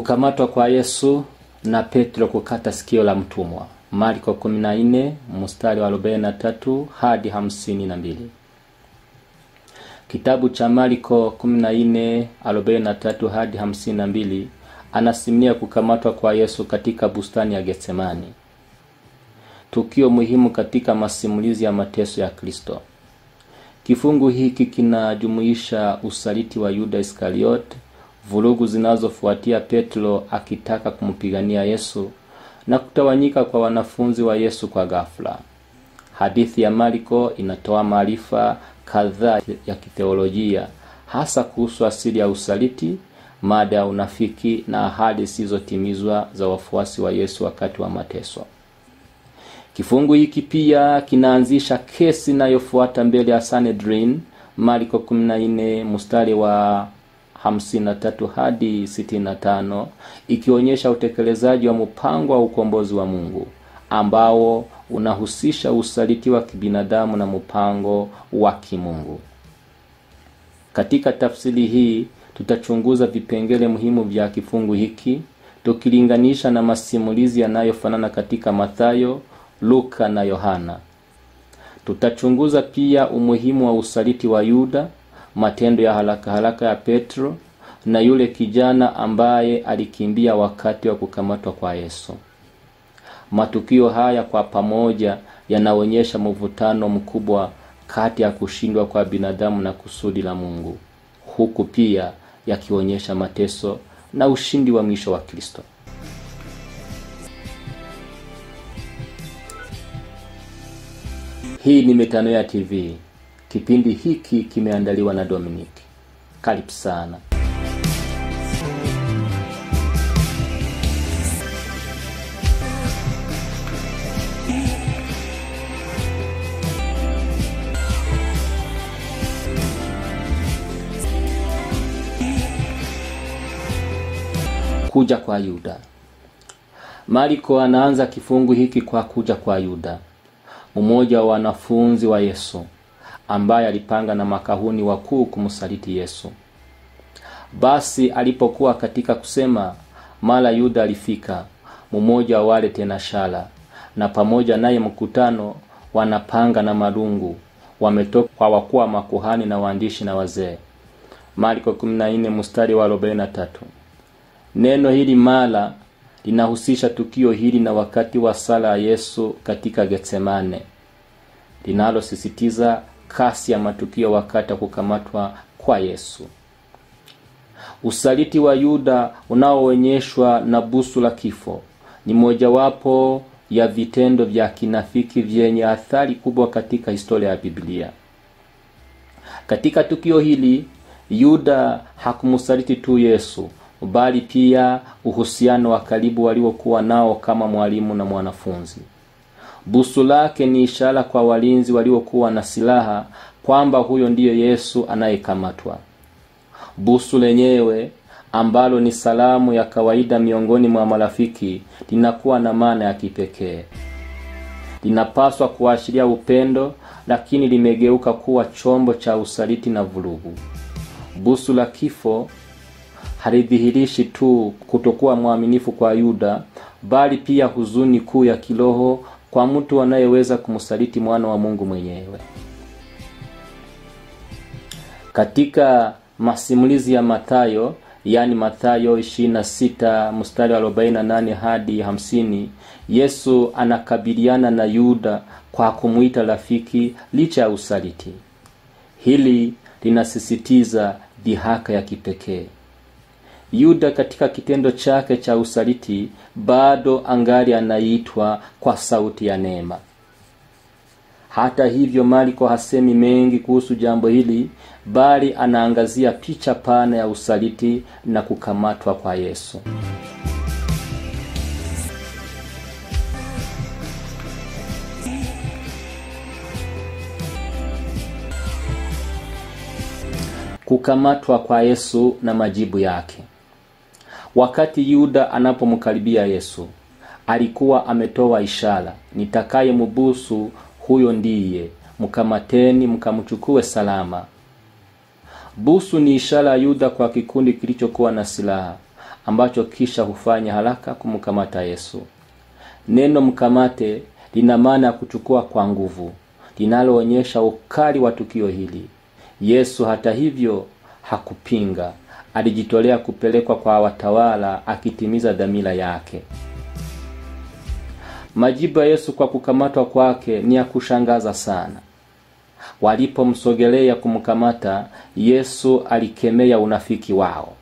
Kukamatwa kwa Yesu na Petro kukata sikio la mtumwa. Marko 14 mstari wa 43 hadi 52. Kitabu cha Marko 14:43 hadi 52 anasimulia kukamatwa kwa Yesu katika bustani ya Getsemani. Tukio muhimu katika masimulizi ya mateso ya Kristo. Kifungu hiki kinajumuisha usaliti wa Yuda Iskariote, vurugu zinazofuatia Petro akitaka kumpigania Yesu, na kutawanyika kwa wanafunzi wa Yesu kwa ghafla. Hadithi ya Marko inatoa maarifa kadhaa ya kitheolojia, hasa kuhusu asili ya usaliti, mada ya unafiki na ahadi zisizotimizwa za wafuasi wa Yesu wakati wa mateso. Kifungu hiki pia kinaanzisha kesi inayofuata mbele ya Sanhedrin, Marko 14 mstari wa 53 hadi 65, ikionyesha utekelezaji wa mpango wa ukombozi wa Mungu ambao unahusisha usaliti wa kibinadamu na mpango wa kimungu. Katika tafsiri hii tutachunguza vipengele muhimu vya kifungu hiki, tukilinganisha na masimulizi yanayofanana katika Mathayo, Luka na Yohana. Tutachunguza pia umuhimu wa usaliti wa Yuda, matendo ya haraka ya Petro na yule kijana ambaye alikimbia wakati wa kukamatwa kwa Yesu. Matukio haya kwa pamoja yanaonyesha mvutano mkubwa kati ya kushindwa kwa binadamu na kusudi la Mungu, huku pia yakionyesha mateso na ushindi wa mwisho wa Kristo. Hii ni Metanoia TV. Kipindi hiki kimeandaliwa na Dominic. Karibu sana. Kuja kwa Yuda. Marko anaanza kifungu hiki kwa kuja kwa Yuda, mmoja wa wanafunzi wa Yesu ambaye alipanga na makahuni wakuu kumsaliti Yesu. Basi alipokuwa katika kusema, mara Yuda alifika, mmoja wa wale tenashara, na pamoja naye mkutano wanapanga na marungu, wametoka kwa wakuu wa makuhani na waandishi na wazee. Marko 14 mstari wa 43. Neno hili mara linahusisha tukio hili na wakati wa sala ya Yesu katika Getsemane, linalosisitiza kasi ya matukio wakati wa kukamatwa kwa Yesu. Usaliti wa Yuda unaoonyeshwa na busu la kifo ni mojawapo ya vitendo vya kinafiki vyenye athari kubwa katika historia ya Biblia. Katika tukio hili, Yuda hakumsaliti tu Yesu, bali pia uhusiano wa karibu waliokuwa nao kama mwalimu na mwanafunzi. Busu lake ni ishara kwa walinzi waliokuwa na silaha kwamba huyo ndiye Yesu anayekamatwa. Busu lenyewe, ambalo ni salamu ya kawaida miongoni mwa marafiki, linakuwa na maana ya kipekee. Linapaswa kuashiria upendo, lakini limegeuka kuwa chombo cha usaliti na vurugu. Busu la kifo halidhihirishi tu kutokuwa mwaminifu kwa Yuda, bali pia huzuni kuu ya kiroho kwa mtu anayeweza kumsaliti mwana wa Mungu mwenyewe. Katika masimulizi ya Mathayo, yani Mathayo 26 mstari wa 48 hadi 50, Yesu anakabiliana na Yuda kwa kumuita rafiki licha ya usaliti. Hili linasisitiza dhihaka ya kipekee. Yuda katika kitendo chake cha usaliti bado angali anaitwa kwa sauti ya neema. Hata hivyo, Marko hasemi mengi kuhusu jambo hili, bali anaangazia picha pana ya usaliti na kukamatwa kwa Yesu. Kukamatwa kwa Yesu na majibu yake. Wakati Yuda anapomkaribia Yesu, alikuwa ametoa ishara, nitakayembusu huyo ndiye, mkamateni mkamchukue salama. Busu ni ishara ya Yuda kwa kikundi kilichokuwa na silaha, ambacho kisha hufanya haraka kumkamata Yesu. Neno mkamate lina maana ya kuchukua kwa nguvu, linaloonyesha ukali wa tukio hili. Yesu hata hivyo hakupinga, alijitolea kupelekwa kwa watawala akitimiza dhamira yake. Majibu ya Yesu kwa kukamatwa kwake ni ya kushangaza sana. Walipomsogelea kumkamata, Yesu alikemea unafiki wao.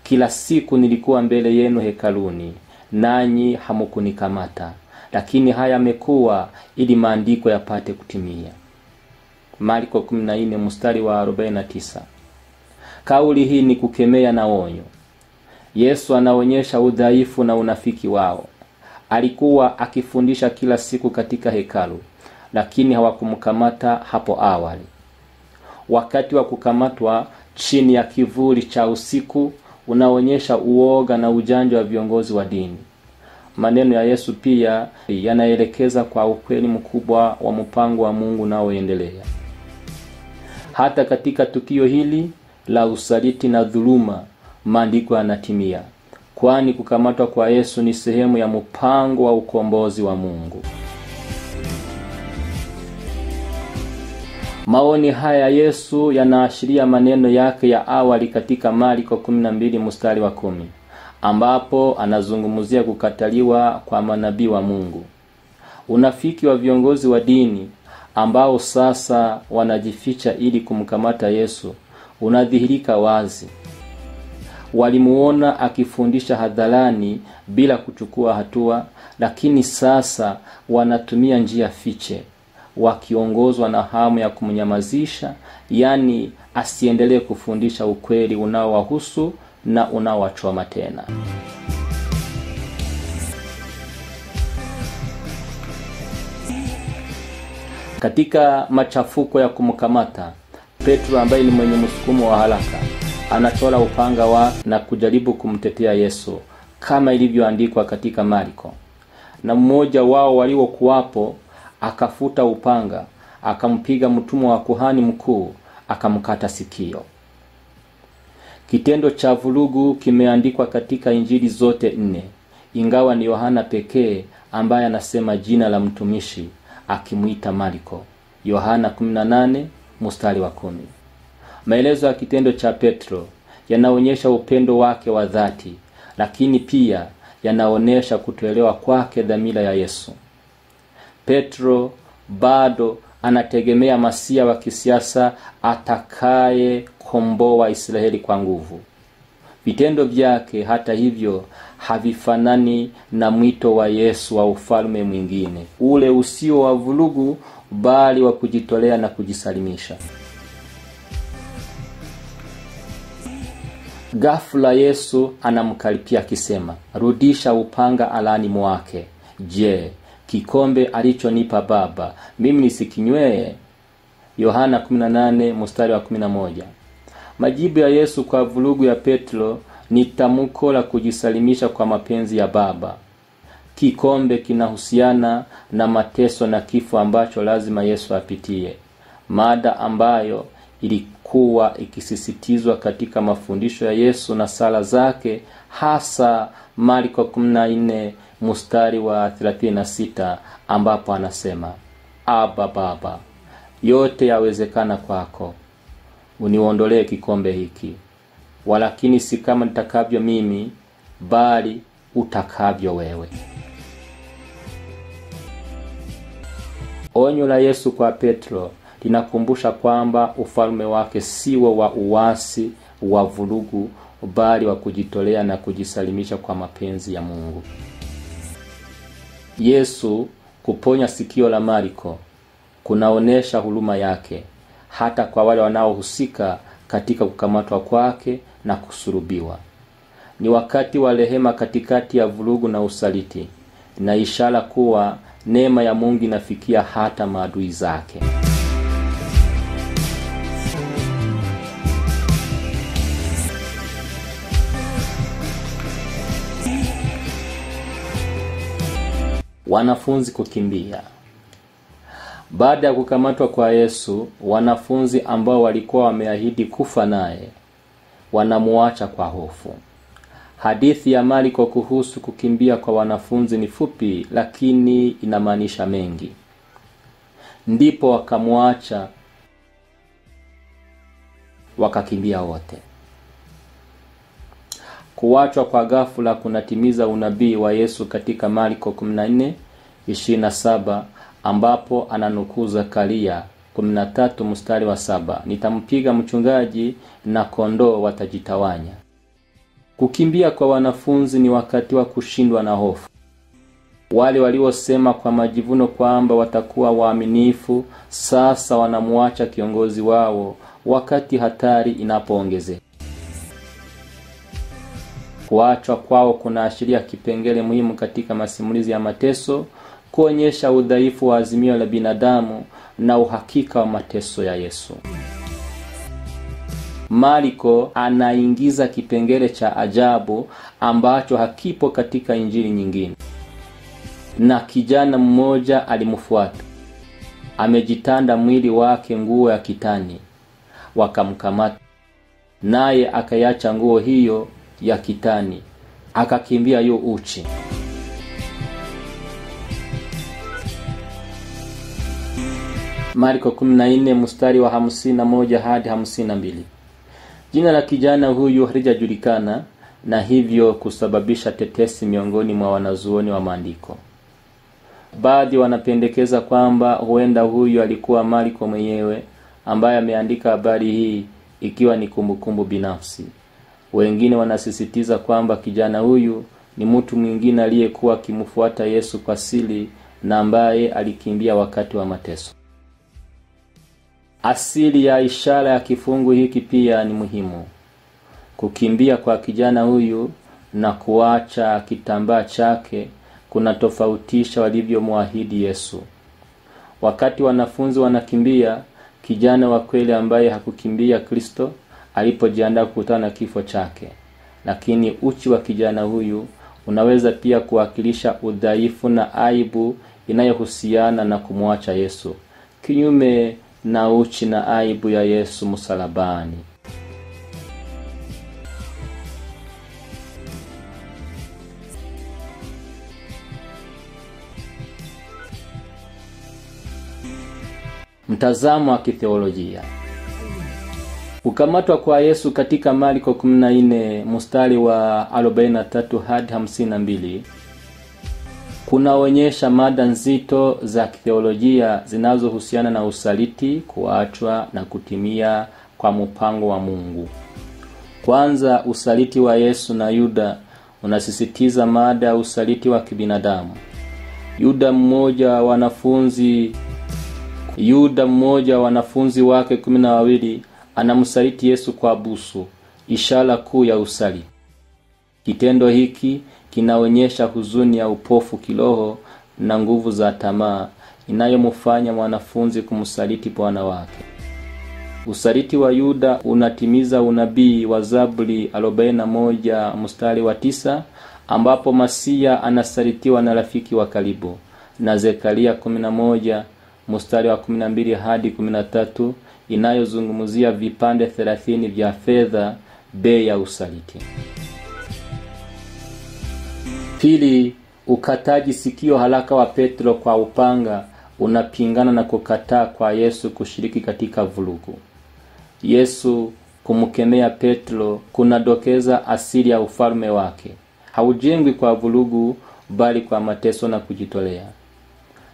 Kila siku nilikuwa mbele yenu hekaluni, nanyi hamkunikamata, lakini haya yamekuwa ili maandiko yapate kutimia. Marko 14 mstari wa 49. Kauli hii ni kukemea na onyo. Yesu anaonyesha udhaifu na unafiki wao. Alikuwa akifundisha kila siku katika hekalu, lakini hawakumkamata hapo awali. Wakati wa kukamatwa chini ya kivuli cha usiku unaonyesha uoga na ujanja wa viongozi wa dini. Maneno ya Yesu pia yanaelekeza kwa ukweli mkubwa wa mpango wa Mungu unaoendelea. Hata katika tukio hili la usaliti na dhuluma, maandiko yanatimia, kwani kukamatwa kwa Yesu ni sehemu ya mpango wa ukombozi wa Mungu. Maoni haya Yesu yanaashiria maneno yake ya awali katika Marko 12 mstari wa 10, ambapo anazungumzia kukataliwa kwa manabii wa Mungu. Unafiki wa viongozi wa dini ambao sasa wanajificha ili kumkamata Yesu unadhihirika wazi. Walimuona akifundisha hadharani bila kuchukua hatua, lakini sasa wanatumia njia fiche, wakiongozwa na hamu ya kumnyamazisha, yani asiendelee kufundisha ukweli unaowahusu na unaowachoma tena. Katika machafuko ya kumkamata, Petro ambaye ni mwenye msukumo wa haraka anatoa upanga wa na kujaribu kumtetea Yesu kama ilivyoandikwa katika Marko. Na mmoja wao waliokuwapo akafuta upanga, akampiga mtumwa wa kuhani mkuu, akamkata sikio. Kitendo cha vurugu kimeandikwa katika Injili zote 4, ingawa ni Yohana pekee ambaye anasema jina la mtumishi akimuita Marko. Yohana 18 mstari wa 10. Maelezo ya kitendo cha Petro yanaonyesha upendo wake wa dhati, lakini pia yanaonyesha kutoelewa kwake dhamira ya Yesu. Petro bado anategemea Masia wa kisiasa atakaye komboa Israeli kwa nguvu. Vitendo vyake hata hivyo havifanani na mwito wa Yesu wa ufalme mwingine, ule usio wa vurugu bali wa kujitolea na kujisalimisha. Ghafla Yesu anamkaripia akisema, "Rudisha upanga alani mwake. Je, kikombe alichonipa Baba mimi nisikinywee?" Yohana 18 mstari wa 11. Majibu ya Yesu kwa vurugu ya Petro ni tamko la kujisalimisha kwa mapenzi ya Baba. Kikombe kinahusiana na mateso na kifo ambacho lazima Yesu apitie, mada ambayo ilikuwa ikisisitizwa katika mafundisho ya Yesu na sala zake, hasa Marko 14 mstari wa 36, ambapo anasema, "Aba Baba, yote yawezekana kwako, uniondolee kikombe hiki, walakini si kama nitakavyo mimi, bali utakavyo wewe." Onyo la Yesu kwa Petro linakumbusha kwamba ufalme wake siwo wa uasi wa vurugu, bali wa kujitolea na kujisalimisha kwa mapenzi ya Mungu. Yesu kuponya sikio la Marko kunaonesha huruma yake hata kwa wale wanaohusika katika kukamatwa kwake na kusulubiwa. Ni wakati wa rehema katikati ya vurugu na usaliti, na ishara kuwa neema ya Mungu inafikia hata maadui zake. Wanafunzi kukimbia. Baada ya kukamatwa kwa Yesu, wanafunzi ambao walikuwa wameahidi kufa naye wanamuacha kwa hofu. Hadithi ya Marko kuhusu kukimbia kwa wanafunzi ni fupi, lakini inamaanisha mengi. Ndipo wakamwacha wakakimbia wote. Kuachwa kwa ghafla kunatimiza unabii wa Yesu katika Marko 14:27 ambapo ananukuu Zakaria 13:7, nitampiga mchungaji na kondoo watajitawanya. Kukimbia kwa wanafunzi ni wakati wa kushindwa na hofu. Wale waliosema kwa majivuno kwamba watakuwa waaminifu sasa wanamwacha kiongozi wao wakati hatari inapoongezeka. Kuachwa kwao kunaashiria kipengele muhimu katika masimulizi ya mateso, kuonyesha udhaifu wa azimio la binadamu na uhakika wa mateso ya Yesu. Marko anaingiza kipengele cha ajabu ambacho hakipo katika injili nyingine. Na kijana mmoja alimfuata. Amejitanda mwili wake nguo ya kitani. Wakamkamata. Naye akayacha nguo hiyo ya kitani. Akakimbia yu uchi. Marko 14:51 hadi 52. Jina la kijana huyu halijajulikana na hivyo kusababisha tetesi miongoni mwa wanazuoni wa maandiko. Baadhi wanapendekeza kwamba huenda huyu alikuwa Marko mwenyewe ambaye ameandika habari hii ikiwa ni kumbukumbu binafsi. Wengine wanasisitiza kwamba kijana huyu ni mtu mwingine aliyekuwa akimfuata Yesu kwa siri na ambaye alikimbia wakati wa mateso. Asili ya ishara ya kifungu hiki pia ni muhimu. Kukimbia kwa kijana huyu na kuacha kitambaa chake kuna tofautisha walivyomwahidi Yesu. Wakati wanafunzi wanakimbia, kijana wa kweli ambaye hakukimbia Kristo alipojiandaa kukutana na kifo chake. Lakini uchi wa kijana huyu unaweza pia kuwakilisha udhaifu na aibu inayohusiana na kumwacha Yesu, kinyume na uchi na aibu ya Yesu msalabani. Mtazamo wa kitheolojia. Kukamatwa kwa Yesu katika Marko 14:43 hadi 52 kunaonyesha mada nzito za kitheolojia zinazohusiana na usaliti, kuachwa na kutimia kwa mpango wa Mungu. Kwanza, usaliti wa Yesu na Yuda unasisitiza mada ya usaliti wa kibinadamu. Yuda mmoja wa wanafunzi wake 12 anamsaliti Yesu kwa busu, ishara kuu ya usaliti. Kitendo hiki kinaonyesha huzuni ya upofu kiroho na nguvu za tamaa inayomfanya mwanafunzi kumsaliti Bwana wake. Usaliti wa Yuda unatimiza unabii wa Zaburi 41:9 ambapo Masia anasalitiwa na rafiki wa karibu, na Zekaria 11:12 hadi 13 inayozungumzia vipande 30 vya fedha, bei ya usaliti. Pili, ukataji sikio haraka wa Petro kwa upanga unapingana na kukataa kwa Yesu kushiriki katika vurugu. Yesu kumkemea Petro kunadokeza asili ya ufalme wake. Haujengwi kwa vurugu bali kwa mateso na kujitolea.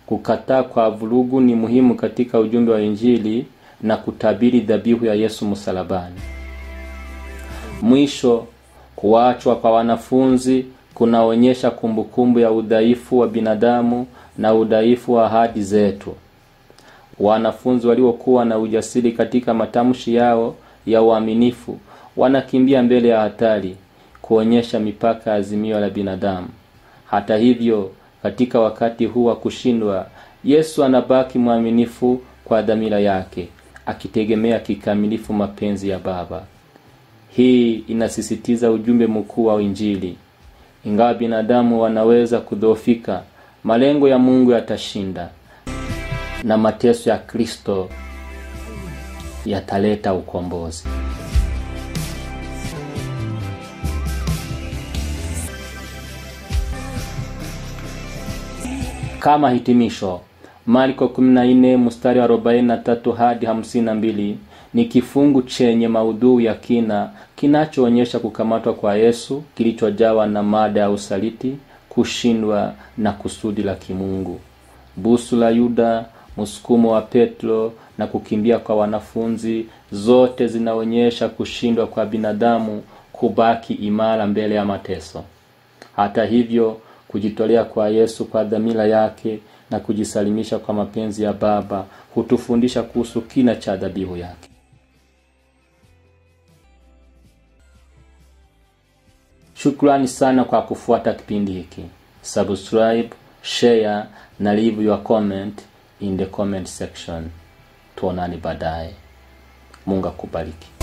Kukataa kwa vurugu ni muhimu katika ujumbe wa Injili na kutabiri dhabihu ya Yesu msalabani. Mwisho, kuachwa kwa wanafunzi kunaonyesha kumbukumbu ya udhaifu wa binadamu na udhaifu wa ahadi zetu. Wanafunzi waliokuwa na ujasiri katika matamshi yao ya uaminifu wanakimbia mbele ya hatari, kuonyesha mipaka ya azimio la binadamu. Hata hivyo, katika wakati huu wa kushindwa, Yesu anabaki mwaminifu kwa dhamira yake, akitegemea kikamilifu mapenzi ya Baba. Hii inasisitiza ujumbe mkuu wa Injili. Ingawa binadamu wanaweza kudhoofika, malengo ya Mungu yatashinda na mateso ya Kristo yataleta ukombozi. Kama hitimisho, Marko 14 mstari wa 43 hadi 52 ni kifungu chenye maudhui ya kina kinachoonyesha kukamatwa kwa Yesu kilichojawa na mada ya usaliti, kushindwa na kusudi la kimungu. Busu la Yuda, msukumo wa Petro na kukimbia kwa wanafunzi, zote zinaonyesha kushindwa kwa binadamu kubaki imara mbele ya mateso. Hata hivyo, kujitolea kwa Yesu kwa dhamira yake na kujisalimisha kwa mapenzi ya Baba hutufundisha kuhusu kina cha dhabihu yake. Shukrani sana kwa kufuata kipindi hiki. Subscribe, share na leave your comment in the comment section. Tuonane baadaye. Mungu akubariki.